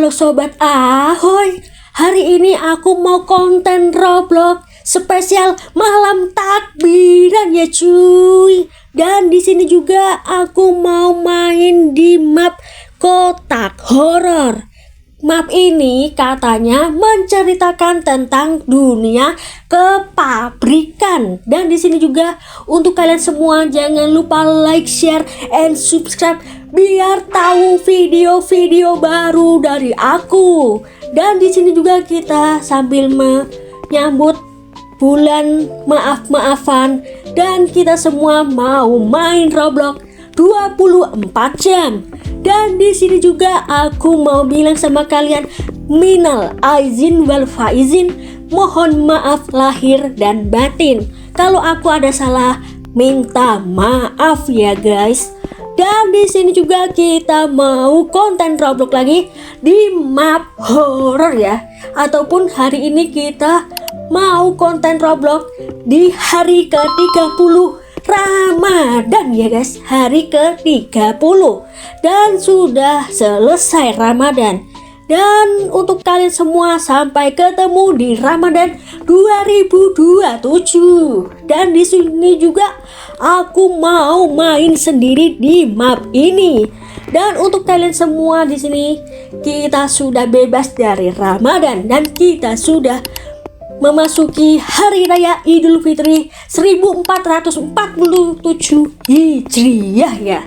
Halo sobat Ahoy, hari ini aku mau konten Roblox spesial malam takbiran ya cuy. Dan di sini juga aku mau main di map kotak horor. Map ini katanya menceritakan tentang dunia kepabrikan. Dan di sini juga untuk kalian semua jangan lupa like, share, and subscribe biar tahu video-video baru dari aku. Dan di sini juga kita sambil menyambut bulan maaf-maafan dan kita semua mau main Roblox 24 jam. Dan di sini juga aku mau bilang sama kalian, minal aizin wal faizin, mohon maaf lahir dan batin. Kalau aku ada salah, minta maaf ya guys. Dan di sini juga kita mau konten Roblox lagi di map horror ya. Ataupun hari ini kita mau konten Roblox di hari ke-30 Ramadan ya guys, hari ke-30 dan sudah selesai Ramadan. Dan untuk kalian semua sampai ketemu di Ramadan 2027. Dan di sini juga aku mau main sendiri di map ini. Dan untuk kalian semua di sini kita sudah bebas dari Ramadan dan kita sudah memasuki Hari Raya Idul Fitri 1447 Hijriah ya.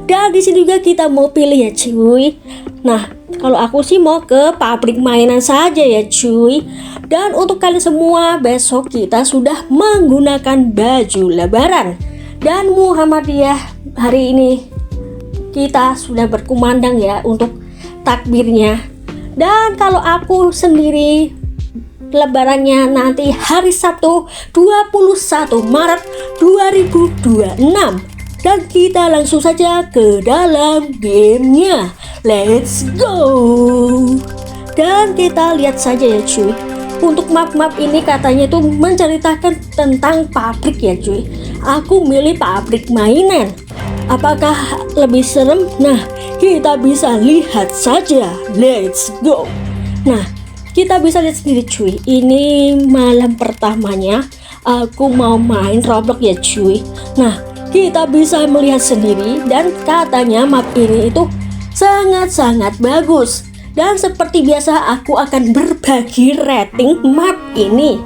Dan di sini juga kita mau pilih ya cuy. Nah, kalau aku sih mau ke pabrik mainan saja ya cuy. Dan untuk kalian semua besok kita sudah menggunakan baju lebaran. Dan Muhammadiyah hari ini kita sudah berkumandang ya untuk takbirnya. Dan kalau aku sendiri lebarannya nanti hari Sabtu 21 Maret 2026. Dan kita langsung saja ke dalam gamenya. Let's go. Dan kita lihat saja ya cuy. Untuk map-map ini katanya tuh menceritakan tentang pabrik ya cuy. Aku milih pabrik mainan. Apakah lebih serem? Nah, kita bisa lihat saja. Let's go. Nah, kita bisa lihat sendiri cuy, ini malam pertamanya aku mau main Roblox ya cuy. Nah, kita bisa melihat sendiri dan katanya map ini itu sangat-sangat bagus. Dan seperti biasa aku akan berbagi rating map ini.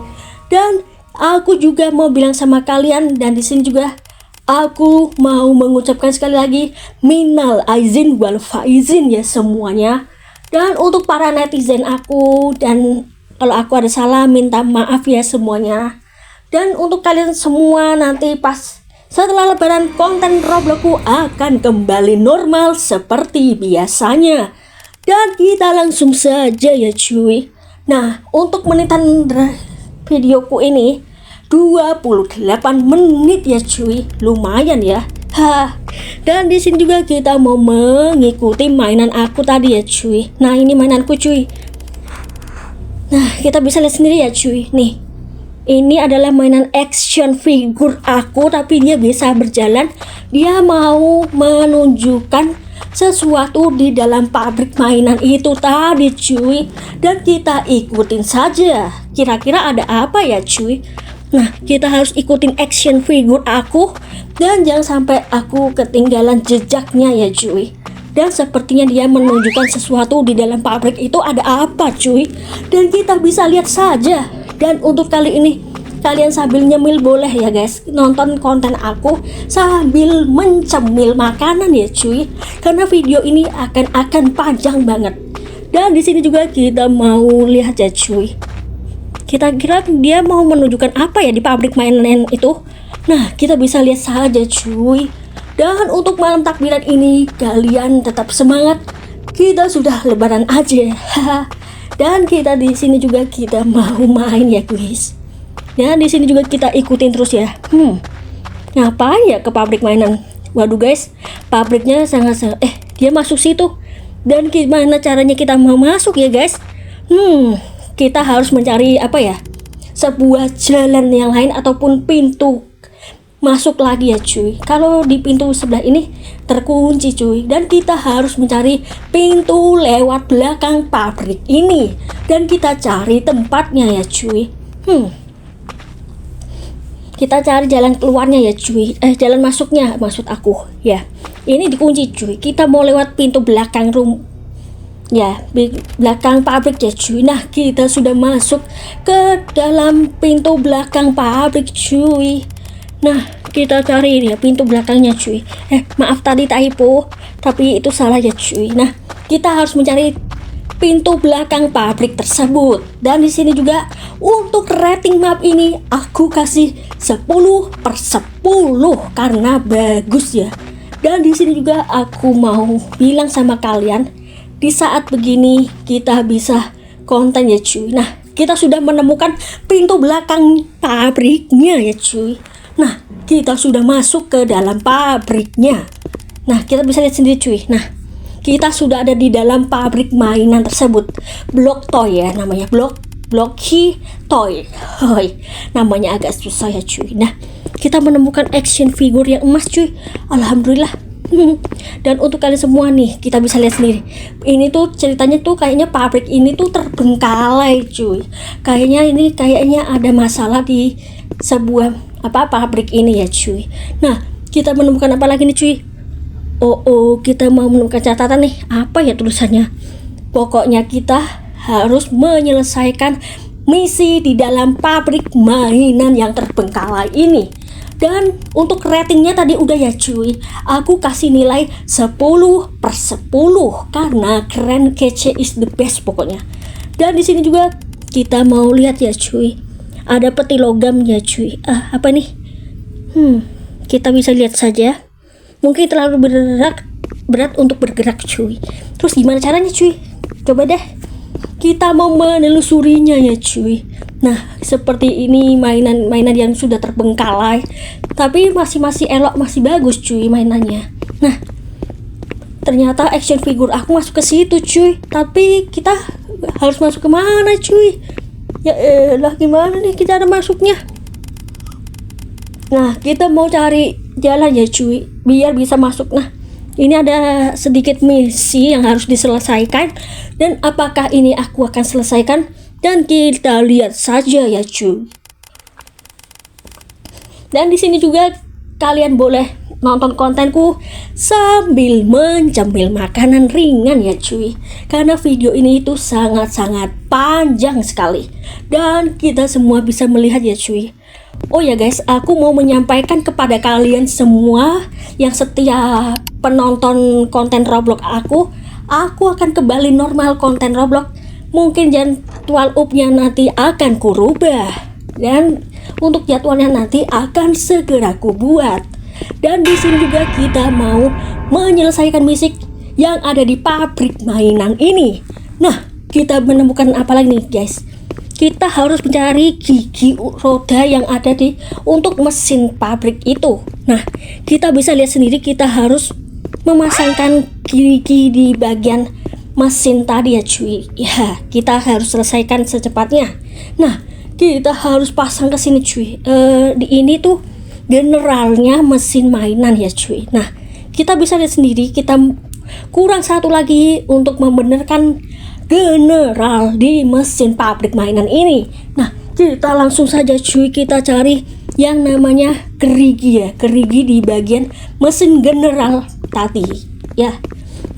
Dan aku juga mau bilang sama kalian, dan di sini juga aku mau mengucapkan sekali lagi minal aizin wal faizin ya semuanya. Dan untuk para netizen aku, dan kalau aku ada salah minta maaf ya semuanya. Dan untuk kalian semua nanti pas setelah lebaran konten Robloxku akan kembali normal seperti biasanya. Dan kita langsung saja ya cuy. Nah, untuk menitan videoku ini 28 menit ya cuy, lumayan ya. Dan di sini juga kita mau mengikuti mainan aku tadi ya cuy. Nah, ini mainanku cuy. Nah, kita bisa lihat sendiri ya cuy. Nih, ini adalah mainan action figure aku, tapi dia bisa berjalan. Dia mau menunjukkan sesuatu di dalam pabrik mainan itu tadi cuy. Dan kita ikutin saja. Kira-kira ada apa ya cuy? Nah, kita harus ikutin action figure aku. Dan jangan sampai aku ketinggalan jejaknya ya cuy. Dan sepertinya dia menunjukkan sesuatu di dalam pabrik itu ada apa cuy. Dan kita bisa lihat saja. Dan untuk kali ini kalian sambil nyemil boleh ya guys, nonton konten aku sambil mencemil makanan ya cuy. Karena video ini akan panjang banget. Dan di sini juga kita mau lihat ya cuy. Kita kira dia mau menunjukkan apa ya di pabrik mainan itu. Nah, kita bisa lihat saja cuy. Dan untuk malam takbiran ini kalian tetap semangat. Kita sudah lebaran aja. Dan kita di sini juga kita mau main ya guys. Ya, di sini juga kita ikutin terus ya. Ngapain ya ke pabrik mainan? Waduh guys, pabriknya sangat dia masuk situ. Dan gimana caranya kita mau masuk ya guys? Kita harus mencari apa ya? Sebuah jalan yang lain ataupun pintu masuk lagi ya cuy. Kalau di pintu sebelah ini terkunci cuy, dan kita harus mencari pintu lewat belakang pabrik ini, dan kita cari tempatnya ya cuy. Kita cari jalan keluarnya ya cuy, jalan masuknya maksud aku ya. Ini dikunci cuy, kita mau lewat pintu belakang ya, belakang pabrik ya cuy. Nah, kita sudah masuk ke dalam pintu belakang pabrik cuy. Nah, kita cari ya pintu belakangnya cuy. Maaf tadi typo, tapi itu salah ya cuy. Nah, kita harus mencari pintu belakang pabrik tersebut. Dan di sini juga untuk rating map ini aku kasih 10/10 karena bagus ya. Dan di sini juga aku mau bilang sama kalian, di saat begini kita bisa konten ya cuy. Nah, kita sudah menemukan pintu belakang pabriknya ya cuy. Nah, kita sudah masuk ke dalam pabriknya. Nah, kita bisa lihat sendiri cuy. Nah, kita sudah ada di dalam pabrik mainan tersebut. Block Toy ya namanya, Blocky Toy. Namanya agak susah ya cuy. Nah, kita menemukan action figure yang emas cuy. Alhamdulillah. Dan untuk kalian semua nih, kita bisa lihat sendiri. Ini tuh ceritanya tuh kayaknya pabrik ini tuh terbengkalai cuy. Kayaknya ada masalah di sebuah pabrik ini ya cuy. Nah, kita menemukan apa lagi nih cuy? Kita mau menemukan catatan nih. Apa ya tulisannya? Pokoknya kita harus menyelesaikan misi di dalam pabrik mainan yang terbengkalai ini. Dan untuk ratingnya tadi udah ya cuy, aku kasih nilai 10/10 karena keren, kece, is the best pokoknya. Dan di sini juga kita mau lihat ya cuy, ada peti logam ya cuy. Apa nih? Kita bisa lihat saja. Mungkin terlalu berat untuk bergerak cuy. Terus gimana caranya cuy? Coba deh. Kita mau menelusurinya ya cuy. Nah, seperti ini mainan yang sudah terbengkalai, tapi masih elok, masih bagus cuy mainannya. Nah, ternyata action figure aku masuk ke situ cuy. Tapi kita harus masuk ke mana cuy? Ya elah, gimana nih kita ada masuknya? Nah, kita mau cari jalan ya cuy, biar bisa masuk. Nah, ini ada sedikit misi yang harus diselesaikan, dan apakah ini aku akan selesaikan? Dan kita lihat saja ya cuy. Dan di sini juga kalian boleh nonton kontenku sambil mencemil makanan ringan ya cuy, karena video ini itu sangat-sangat panjang sekali dan kita semua bisa melihat ya cuy. Oh ya guys, aku mau menyampaikan kepada kalian semua yang setia penonton konten Roblox aku akan kembali normal konten Roblox. Mungkin jadwal upnya nanti akan kurubah, dan untuk jadwalnya nanti akan segera kubuat. Dan di sini juga kita mau menyelesaikan misi yang ada di pabrik mainan ini. Nah, kita menemukan apa lagi nih guys? Kita harus mencari gigi roda yang ada untuk mesin pabrik itu. Nah, kita bisa lihat sendiri, kita harus memasangkan gigi di bagian mesin tadi ya cuy. Ya, kita harus selesaikan secepatnya. Nah, kita harus pasang ke sini cuy. Di ini tuh generalnya mesin mainan ya cuy. Nah, kita bisa lihat sendiri, kita kurang satu lagi untuk membenarkan general di mesin pabrik mainan ini. Nah, kita langsung saja cuy, kita cari yang namanya gerigi ya, gerigi di bagian mesin general tadi ya.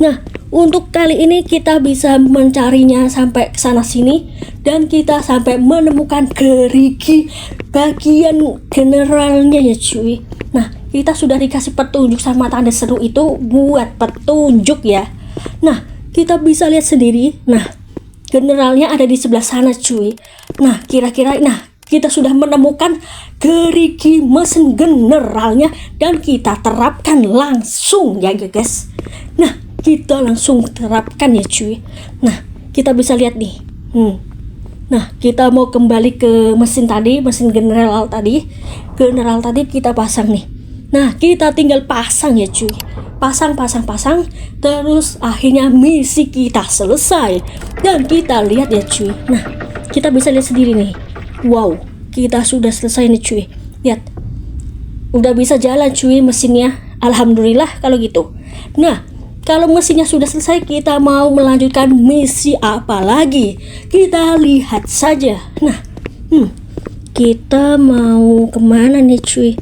Nah, untuk kali ini kita bisa mencarinya sampai ke sana sini, dan kita sampai menemukan gerigi bagian generalnya ya cuy. Nah, kita sudah dikasih petunjuk sama tanda seru itu buat petunjuk ya. Nah, kita bisa lihat sendiri. Nah, generalnya ada di sebelah sana cuy. Nah, kita sudah menemukan gerigi mesin generalnya, dan kita terapkan langsung ya guys. Nah, kita langsung terapkan ya cuy. Nah, kita bisa lihat nih. Nah, kita mau kembali ke mesin tadi, mesin general tadi. General tadi kita pasang nih. Nah, kita tinggal pasang ya cuy. Pasang. Terus akhirnya misi kita selesai. Dan kita lihat ya cuy. Nah, kita bisa lihat sendiri nih. Wow, kita sudah selesai nih cuy. Lihat. udah bisa jalan cuy mesinnya. Alhamdulillah kalau gitu. Nah, kalau mesinnya sudah selesai, kita mau melanjutkan misi apa lagi? Kita lihat saja. Nah, kita mau kemana nih cuy?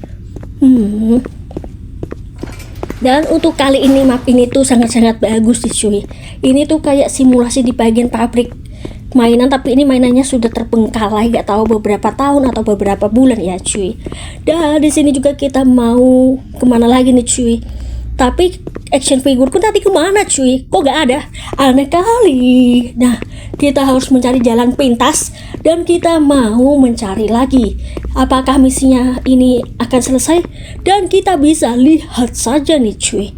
Dan untuk kali ini map ini tuh sangat-sangat bagus sih cuy. Ini tuh kayak simulasi di bagian pabrik mainan, tapi ini mainannya sudah terbengkalai, gak tahu beberapa tahun atau beberapa bulan ya cuy. Dan di sini juga kita mau kemana lagi nih cuy? Tapi action figurku tadi kemana cuy? Kok gak ada? Aneh kali. Nah, kita harus mencari jalan pintas dan kita mau mencari lagi. Apakah misinya ini akan selesai? Dan kita bisa lihat saja nih cuy.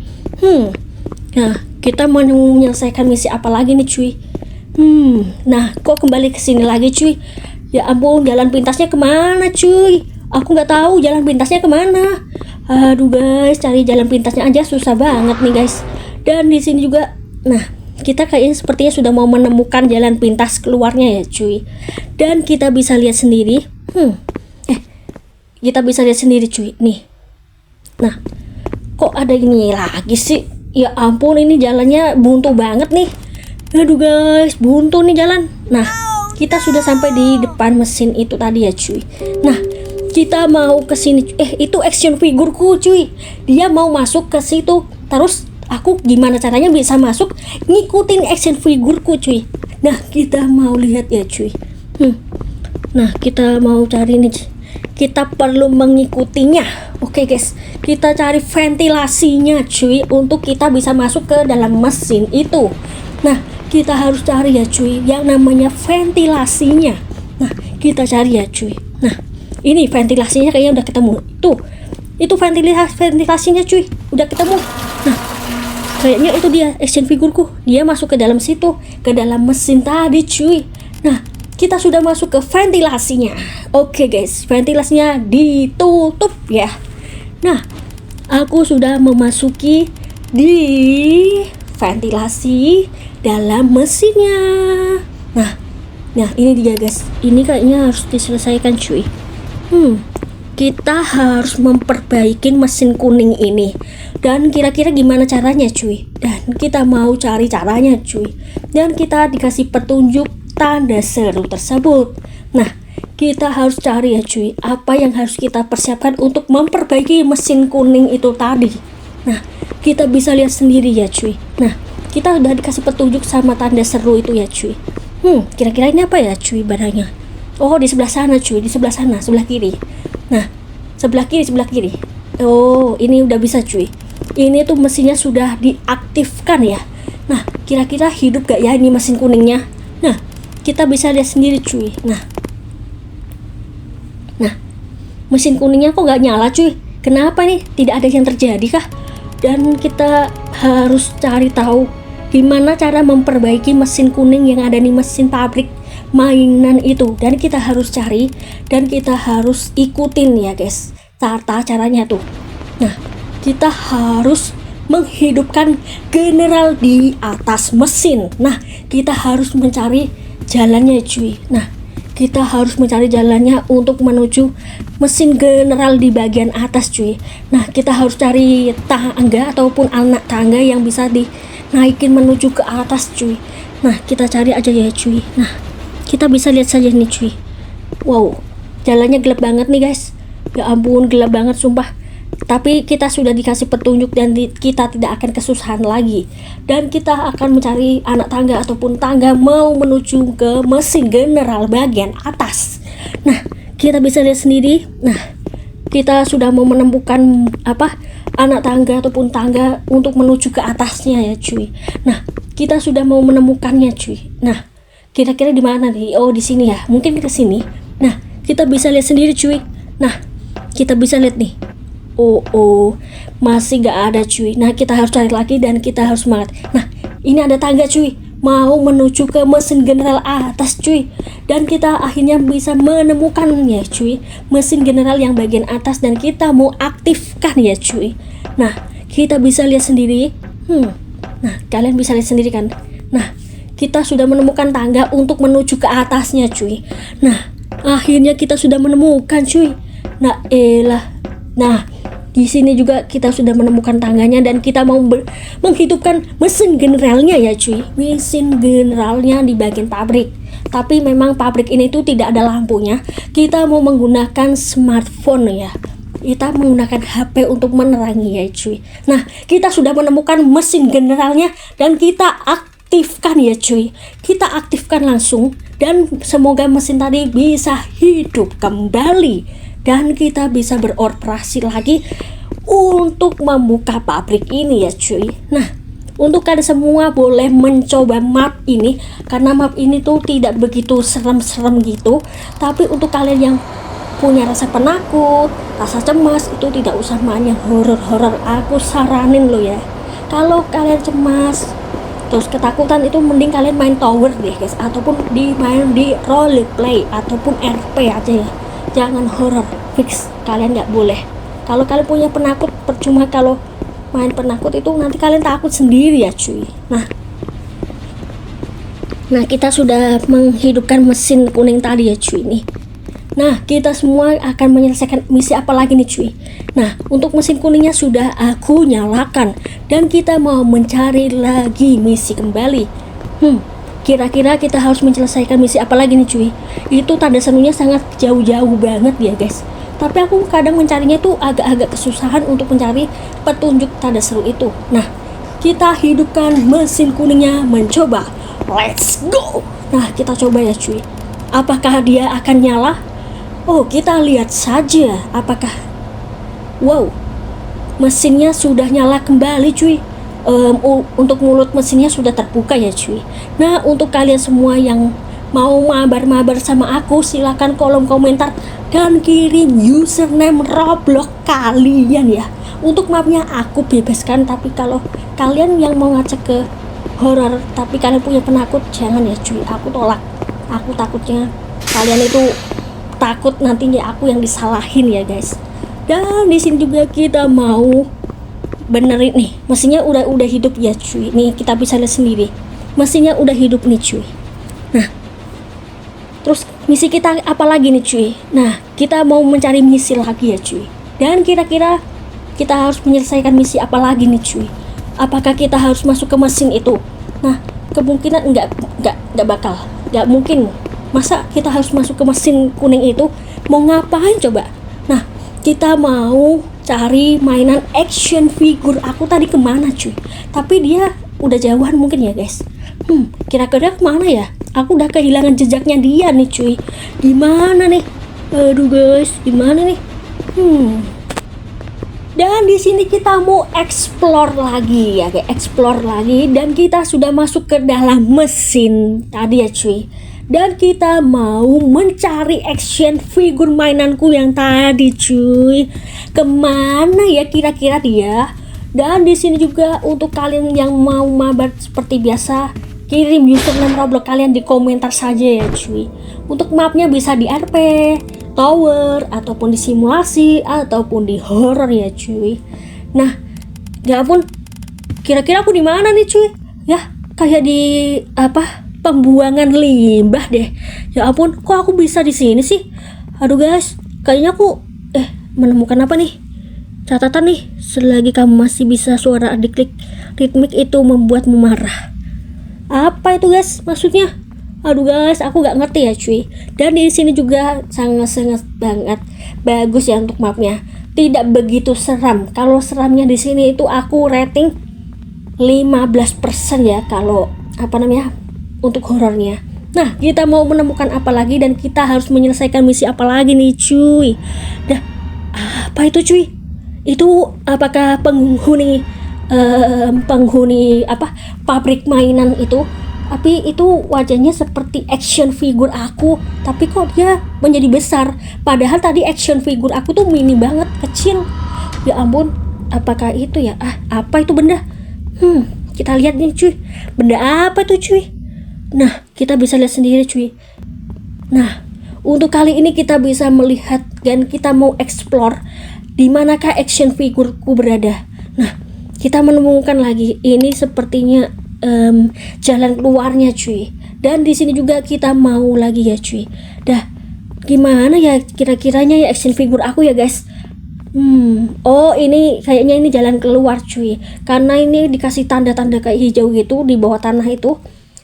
Nah, kita mau menyelesaikan misi apa lagi nih cuy? Nah, kok kembali ke sini lagi cuy? Ya ampun, jalan pintasnya kemana cuy? Aku nggak tahu jalan pintasnya kemana. Aduh guys, cari jalan pintasnya aja susah banget nih guys. Dan di sini juga, nah kita kayaknya sepertinya sudah mau menemukan jalan pintas keluarnya ya cuy. Dan kita bisa lihat sendiri. Kita bisa lihat sendiri cuy. Nih. Nah, kok ada ini lagi sih? Ya ampun, ini jalannya buntu banget nih. Aduh guys, buntu nih jalan. Nah, kita sudah sampai di depan mesin itu tadi ya cuy. Nah, kita mau ke sini. Itu action figurku cuy. Dia mau masuk ke situ. Terus aku gimana caranya bisa masuk ngikutin action figurku cuy. Nah, kita mau lihat ya cuy. Nah, kita mau cari nih. Kita perlu mengikutinya. Oke guys, kita cari ventilasinya cuy untuk kita bisa masuk ke dalam mesin itu. Nah, kita harus cari ya cuy yang namanya ventilasinya. Nah, kita cari ya cuy. Nah, ini ventilasinya kayaknya udah ketemu. Itu ventilasinya cuy, udah ketemu. Nah, kayaknya itu dia action figurku. Dia masuk ke dalam situ, ke dalam mesin tadi cuy. Nah, kita sudah masuk ke ventilasinya. Oke guys, ventilasinya ditutup ya. Nah, aku sudah memasuki di ventilasi dalam mesinnya. Nah ini dia guys. Ini kayaknya harus diselesaikan cuy. Kita harus memperbaiki mesin kuning ini. Dan kira-kira gimana caranya cuy? Dan kita mau cari caranya cuy. Dan kita dikasih petunjuk tanda seru tersebut. Nah, kita harus cari ya cuy, apa yang harus kita persiapkan untuk memperbaiki mesin kuning itu tadi. Nah, kita bisa lihat sendiri ya cuy. Nah, kita udah dikasih petunjuk sama tanda seru itu ya cuy. Kira-kira ini apa ya cuy barangnya? Oh, di sebelah sana cuy, di sebelah sana, sebelah kiri. Nah, sebelah kiri. Oh, ini udah bisa cuy. Ini tuh mesinnya sudah diaktifkan ya. Nah, kira-kira hidup gak ya ini mesin kuningnya? Nah, kita bisa lihat sendiri cuy. Nah, mesin kuningnya kok gak nyala cuy? Kenapa nih? Tidak ada yang terjadi kah? Dan kita harus cari tahu gimana cara memperbaiki mesin kuning yang ada di mesin pabrik mainan itu. Dan kita harus cari dan kita harus ikutin ya guys, caranya tuh. Nah, kita harus menghidupkan general di atas mesin. Nah, kita harus mencari jalannya cuy. Nah, kita harus mencari jalannya untuk menuju mesin general di bagian atas cuy. Nah, kita harus cari tangga ataupun anak tangga yang bisa dinaikin menuju ke atas cuy. Nah, kita cari aja ya cuy. Nah, kita bisa lihat saja nih cuy. Wow, jalannya gelap banget nih guys. Ya ampun, gelap banget sumpah. Tapi kita sudah dikasih petunjuk dan kita tidak akan kesusahan lagi. Dan kita akan mencari anak tangga ataupun tangga mau menuju ke mesin general bagian atas. Nah, kita bisa lihat sendiri. Nah, kita sudah mau menemukan anak tangga ataupun tangga untuk menuju ke atasnya ya cuy. Nah, kita sudah mau menemukannya cuy. Nah, kira-kira di mana nih? Oh, di sini ya. Mungkin ke sini. Nah, kita bisa lihat sendiri cuy. Nah, kita bisa lihat nih. Oh, masih gak ada cuy. Nah, kita harus cari lagi dan kita harus semangat. Nah, ini ada tangga cuy, mau menuju ke mesin general atas cuy. Dan kita akhirnya bisa menemukannya cuy, mesin general yang bagian atas, dan kita mau aktifkan ya cuy. Nah, kita bisa lihat sendiri. Nah, kalian bisa lihat sendiri kan. Nah, kita sudah menemukan tangga untuk menuju ke atasnya cuy. Nah, akhirnya kita sudah menemukan cuy. Nah, di sini juga kita sudah menemukan tangganya dan kita mau menghidupkan mesin generalnya ya cuy. Mesin generalnya di bagian pabrik. Tapi memang pabrik ini tuh tidak ada lampunya. Kita mau menggunakan smartphone ya. Kita menggunakan HP untuk menerangi ya cuy. Nah, kita sudah menemukan mesin generalnya dan kita aktifkan ya cuy. Kita aktifkan langsung dan semoga mesin tadi bisa hidup kembali dan kita bisa beroperasi lagi untuk membuka pabrik ini ya cuy. Nah, untuk kalian semua boleh mencoba map ini karena map ini tuh tidak begitu serem-serem gitu. Tapi untuk kalian yang punya rasa penakut, rasa cemas, itu tidak usah main yang horor-horor. Aku saranin lo ya, kalau kalian cemas terus ketakutan itu mending kalian main tower deh guys, ataupun main di role play ataupun RP aja ya. Jangan horor, fix kalian nggak boleh. Kalau kalian punya penakut, percuma kalau main penakut itu nanti kalian takut sendiri ya cuy. Nah kita sudah menghidupkan mesin kuning tadi ya cuy nih. Nah kita semua akan menyelesaikan misi apa lagi nih cuy. Nah untuk mesin kuningnya sudah aku nyalakan dan kita mau mencari lagi misi kembali. Kira-kira kita harus menyelesaikan misi apa lagi nih cuy. Itu tanda serunya sangat jauh-jauh banget ya guys. Tapi aku kadang mencarinya itu agak-agak kesusahan untuk mencari petunjuk tanda seru itu. Nah, kita hidupkan mesin kuningnya mencoba. Let's go. Nah, kita coba ya cuy. Apakah dia akan nyala? Oh, kita lihat saja apakah. Wow, mesinnya sudah nyala kembali cuy. Untuk mulut mesinnya sudah terbuka ya cuy. Nah, untuk kalian semua yang mau mabar-mabar sama aku, silakan kolom komentar dan kirim username Roblox kalian ya. Untuk mapnya aku bebaskan, tapi kalau kalian yang mau ngecek ke horror tapi kalian punya penakut, jangan ya cuy, aku tolak. Aku takutnya kalian itu takut nantinya aku yang disalahin ya guys. Dan di sini juga kita mau benerin nih, mesinnya udah hidup ya cuy. Nih kita bisa lihat sendiri, mesinnya udah hidup nih cuy. Nah, terus misi kita apa lagi nih cuy? Nah, kita mau mencari misi lagi ya cuy. Dan kira-kira kita harus menyelesaikan misi apa lagi nih cuy? Apakah kita harus masuk ke mesin itu? Nah, kemungkinan enggak bakal. Enggak mungkin. Masa kita harus masuk ke mesin kuning itu? Mau ngapain coba? Nah, kita mau cari mainan action figure aku tadi kemana cuy? Tapi dia udah jauhan mungkin ya guys. Kira-kira kemana ya? Aku udah kehilangan jejaknya dia nih cuy. Gimana nih? Aduh guys, gimana nih? Dan di sini kita mau explore lagi ya, kayak explore lagi dan kita sudah masuk ke dalam mesin tadi ya cuy. Dan kita mau mencari action figure mainanku yang tadi cuy. Kemana ya kira-kira dia? Dan di sini juga untuk kalian yang mau mabar seperti biasa, kirim username Roblox kalian di komentar saja ya cuy. Untuk mapnya bisa di RP, tower, ataupun di simulasi, ataupun di horror ya cuy. Nah, ya ampun, kira-kira aku di mana nih cuy? Ya, kayak di pembuangan limbah deh. Ya ampun, kok aku bisa di sini sih? Aduh guys, kayaknya aku menemukan apa nih? Catatan nih, selagi kamu masih bisa suara diklik ritmik itu membuatmu marah. Apa itu guys maksudnya? Aduh guys, aku gak ngerti ya cuy. Dan di sini juga sangat banget bagus ya untuk mapnya. Tidak begitu seram. Kalau seramnya di sini itu aku rating 15% ya kalau untuk horornya. Nah, kita mau menemukan apa lagi dan kita harus menyelesaikan misi apa lagi nih cuy. Dah, apa itu cuy? Itu apakah penghuni pabrik mainan itu? Tapi itu wajahnya seperti action figure aku, tapi kok dia menjadi besar, padahal tadi action figure aku tuh mini banget, kecil. Ya ampun, apakah itu ya? Apa itu benda? Kita lihat nih cuy, benda apa tuh cuy? Nah, kita bisa lihat sendiri cuy. Nah, untuk kali ini kita bisa melihat dan kita mau explore di manakah action figureku berada. Nah, kita menemukan lagi, ini sepertinya jalan keluarnya cuy. Dan di sini juga kita mau lagi ya cuy. Dah, gimana ya kira-kiranya ya action figure aku ya guys? Oh ini kayaknya ini jalan keluar cuy. Karena ini dikasih tanda-tanda kayak hijau gitu di bawah tanah itu.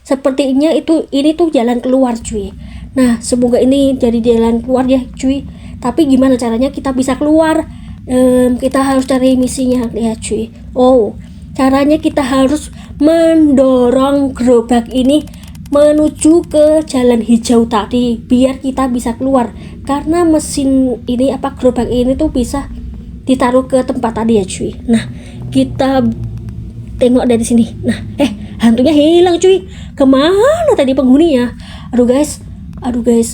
Sepertinya ini tuh jalan keluar cuy. Nah semoga ini jadi jalan keluar ya cuy. Tapi gimana caranya kita bisa keluar? Kita harus cari misinya ya cuy. Oh caranya kita harus mendorong gerobak ini menuju ke jalan hijau tadi biar kita bisa keluar. Karena mesin ini gerobak ini tuh bisa ditaruh ke tempat tadi ya cuy. Nah kita tengok dari sini. Nah hantunya hilang cuy. Kemana tadi penghuninya? Aduh guys,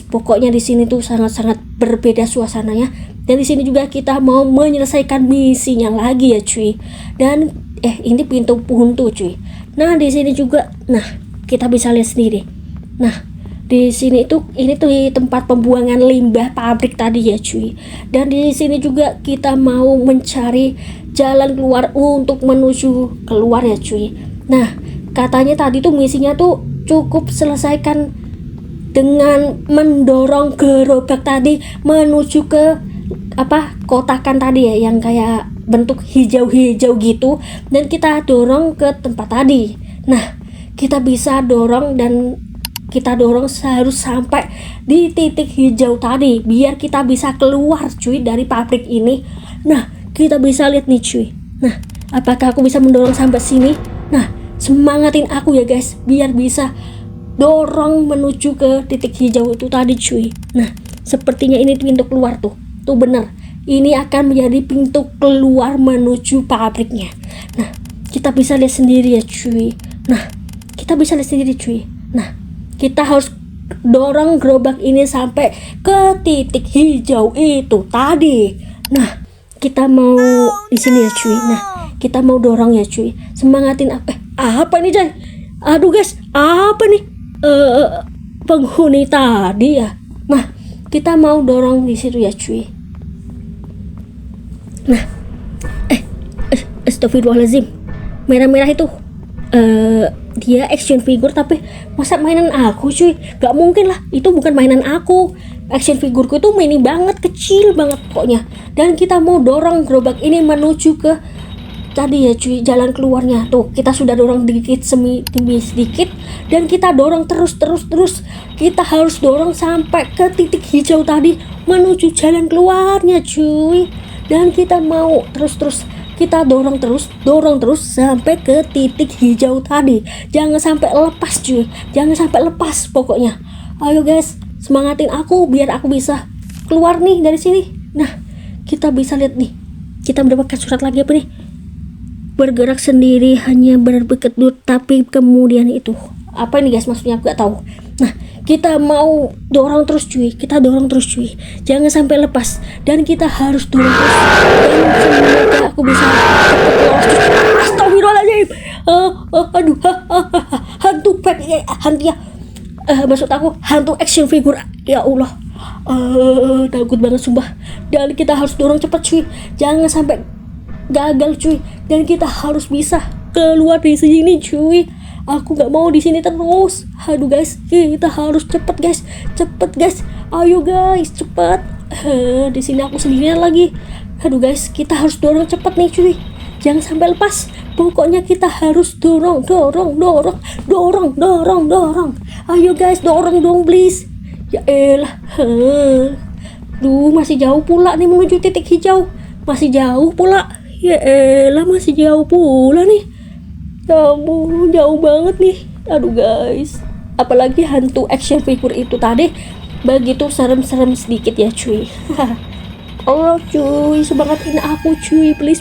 pokoknya di sini tuh sangat-sangat berbeda suasananya. Dan di sini juga kita mau menyelesaikan misinya lagi ya cuy. Dan ini pintu buntu cuy. Nah di sini juga, nah kita bisa lihat sendiri. Nah di sini ini tuh di tempat pembuangan limbah pabrik tadi ya cuy. Dan di sini juga kita mau mencari jalan keluar untuk menuju keluar ya cuy. Nah katanya tadi tuh misinya tuh cukup selesaikan dengan mendorong gerobak tadi menuju ke kotakan tadi ya, yang kayak bentuk hijau-hijau gitu, dan kita dorong ke tempat tadi. Nah kita bisa dorong dan kita dorong harus sampai di titik hijau tadi biar kita bisa keluar cuy dari pabrik ini. Nah kita bisa lihat nih cuy. Nah apakah aku bisa mendorong sampai sini? Nah semangatin aku ya guys biar bisa dorong menuju ke titik hijau itu tadi cuy. Nah sepertinya ini pintu keluar tuh bener, ini akan menjadi pintu keluar menuju pabriknya. Nah kita bisa lihat sendiri ya cuy. Nah kita bisa lihat sendiri cuy. Nah kita harus dorong gerobak ini sampai ke titik hijau itu tadi. Nah kita mau di sini ya cuy. Nah kita mau dorong ya cuy. Semangatin apa ini Jay? Aduh guys, apa nih? Penghuni tadi ya. Nah kita mau dorong di situ ya cuy. Nah astagfirullahaladzim, merah-merah itu dia action figure, tapi masa mainan aku cuy? Gak mungkin lah, itu bukan mainan aku. Action figurku itu mini banget, kecil banget pokoknya. Dan kita mau dorong gerobak ini menuju ke tadi ya cuy, jalan keluarnya. Tuh kita sudah dorong demi sedikit, dan kita dorong terus. Kita harus dorong sampai ke titik hijau tadi menuju jalan keluarnya cuy. Dan kita mau terus kita dorong terus sampai ke titik hijau tadi. Jangan sampai lepas cuy, jangan sampai lepas pokoknya. Ayo guys, semangatin aku biar aku bisa keluar nih dari sini. Nah kita bisa lihat nih, kita mendapatkan surat lagi apa nih? Bergerak sendiri hanya berkedut, tapi kemudian itu apa nih guys, maksudnya aku gak tahu. Nah kita mau dorong terus cuy, jangan sampai lepas, dan kita harus dorong terus, dan semoga aku bisa cepat lolos. Astagfirullahaladzim, aduh, hantu pet, hantu ya, maksud aku hantu action figure, ya Allah, takut banget sumpah. Dan kita harus dorong cepat cuy, jangan sampai gagal cuy, dan kita harus bisa keluar dari sini cuy. Aku gak mau di sini terus. Aduh guys, kita harus cepet guys. Ayo guys, cepet. Di sini aku sendirian lagi. Aduh guys, kita harus dorong cepet nih cuy. Jangan sampai lepas. Pokoknya kita harus dorong. Ayo guys, dorong dong please. Ya elah. Duh, masih jauh pula nih menuju titik hijau. Masih jauh pula. Ya elah, masih jauh pula nih. Ya ampun, jauh banget nih. Aduh guys, apalagi hantu action figure itu tadi begitu serem-serem sedikit ya cuy. Oh cuy, semangatin aku cuy, please.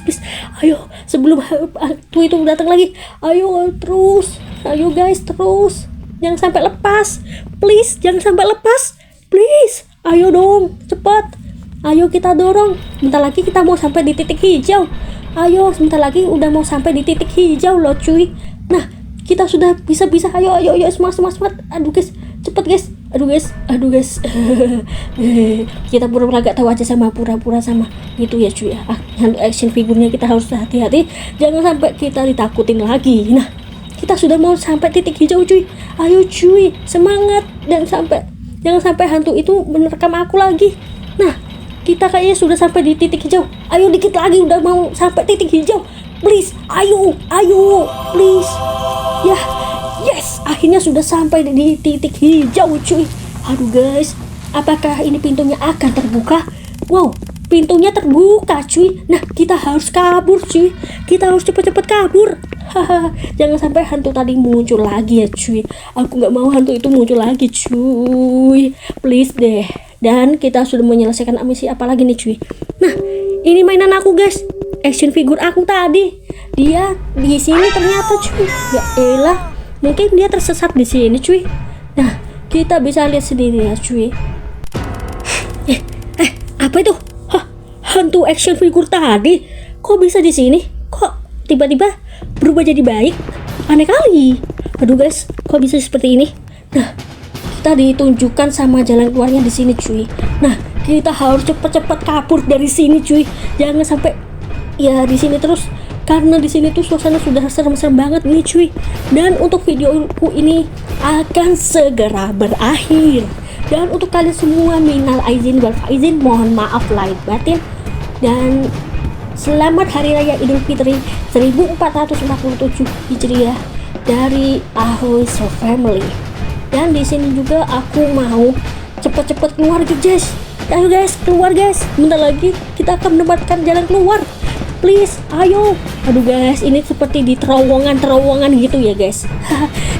Ayo, sebelum hantu itu datang lagi. Ayo terus. Ayo guys, terus. Jangan sampai lepas. Please, jangan sampai lepas. Please. Ayo dong, cepat. Ayo kita dorong. Bentar lagi kita mau sampai di titik hijau. Ayo, sebentar lagi udah mau sampai di titik hijau loh cuy. Nah, kita sudah bisa. Ayo, semangat. Aduh guys, cepet guys. Aduh guys. Kita pura-pura gak tahu aja sama pura-pura sama gitu ya cuy ya. Hantu action figurnya kita harus hati-hati, jangan sampai kita ditakutin lagi. Nah, kita sudah mau sampai titik hijau cuy. Ayo cuy, semangat, dan jangan sampai hantu itu menerkam aku lagi. Nah, kita kayaknya sudah sampai di titik hijau. Ayo dikit lagi udah mau sampai titik hijau. Please, ayo, please. Ya, yes, akhirnya sudah sampai di titik hijau cuy. Aduh guys, apakah ini pintunya akan terbuka? Wow, pintunya terbuka cuy. Nah, kita harus kabur cuy. Kita harus cepet-cepet kabur. Haha, jangan sampai hantu tadi muncul lagi ya cuy. Aku nggak mau hantu itu muncul lagi cuy. Please deh. Dan kita sudah menyelesaikan misi apa lagi nih cuy. Nah, ini mainan aku guys. Action figure aku tadi. Dia di sini ternyata cuy. Ya elah, mungkin dia tersesat di sini cuy. Nah, kita bisa lihat sendiri ya cuy. Apa itu? Hah, hantu action figure tadi. Kok bisa di sini? Kok tiba-tiba berubah jadi baik? Aneh kali. Aduh guys, kok bisa seperti ini? Nah, kita ditunjukkan sama jalan keluarnya di sini cuy. Nah, kita harus cepet-cepet kabur dari sini cuy. Jangan sampai ya di sini terus, karena di sini tuh suasana sudah serem-serem banget nih cuy. Dan untuk videoku ini akan segera berakhir. Dan untuk kalian semua minal aizin wal faizin, mohon maaf lahir batin. Dan selamat Hari Raya Idul Fitri 1447 Hijriah dari Ahoy So Family. Dan di sini juga aku mau cepet-cepet keluar guys. Ayo guys, keluar guys. Bentar lagi kita akan mendapatkan jalan keluar. Please, ayo. Aduh guys, ini seperti di terowongan gitu ya guys.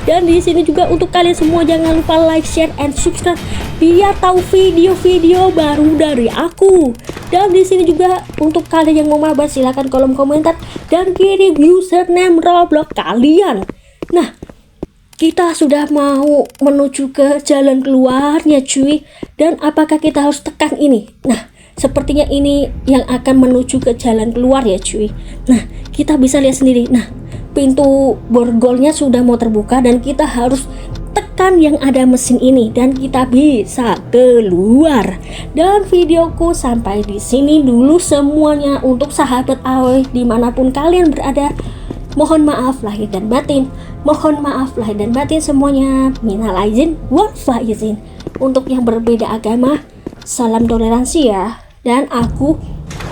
Dan di sini juga untuk kalian semua jangan lupa like, share, and subscribe biar tahu video-video baru dari aku. Dan di sini juga untuk kalian yang mau mabar silahkan kolom komentar dan kirim username Roblox kalian. Nah, kita sudah mau menuju ke jalan keluarnya cuy. Dan apakah kita harus tekan ini? Nah, sepertinya ini yang akan menuju ke jalan keluar ya cuy. Nah, kita bisa lihat sendiri. Nah, pintu borgolnya sudah mau terbuka dan kita harus tekan yang ada mesin ini dan kita bisa keluar. Dan videoku sampai di sini dulu semuanya. Untuk sahabat Ahoy dimanapun kalian berada, mohon maaf lahir dan batin. Mohon maaf lahir dan batin semuanya. Minal aizin wal faizin. Untuk yang berbeda agama, salam toleransi ya. Dan aku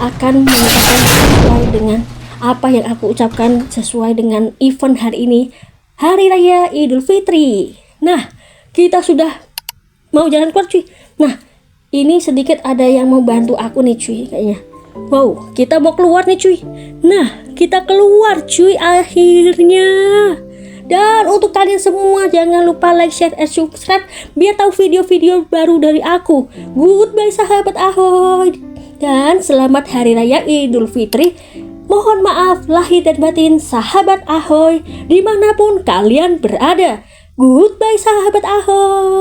akan mengatakan sesuai dengan apa yang aku ucapkan sesuai dengan event hari ini, Hari Raya Idul Fitri. Nah, kita sudah mau jalan keluar cuy. Nah, ini sedikit ada yang mau bantu aku nih cuy kayaknya. Wow, kita mau keluar nih cuy. Nah, kita keluar cuy akhirnya. Dan untuk kalian semua jangan lupa like, share, and subscribe biar tahu video-video baru dari aku. Goodbye sahabat Ahoy. Dan selamat Hari Raya Idul Fitri. Mohon maaf lahir dan batin sahabat Ahoy dimanapun kalian berada. Goodbye sahabat Ahoy.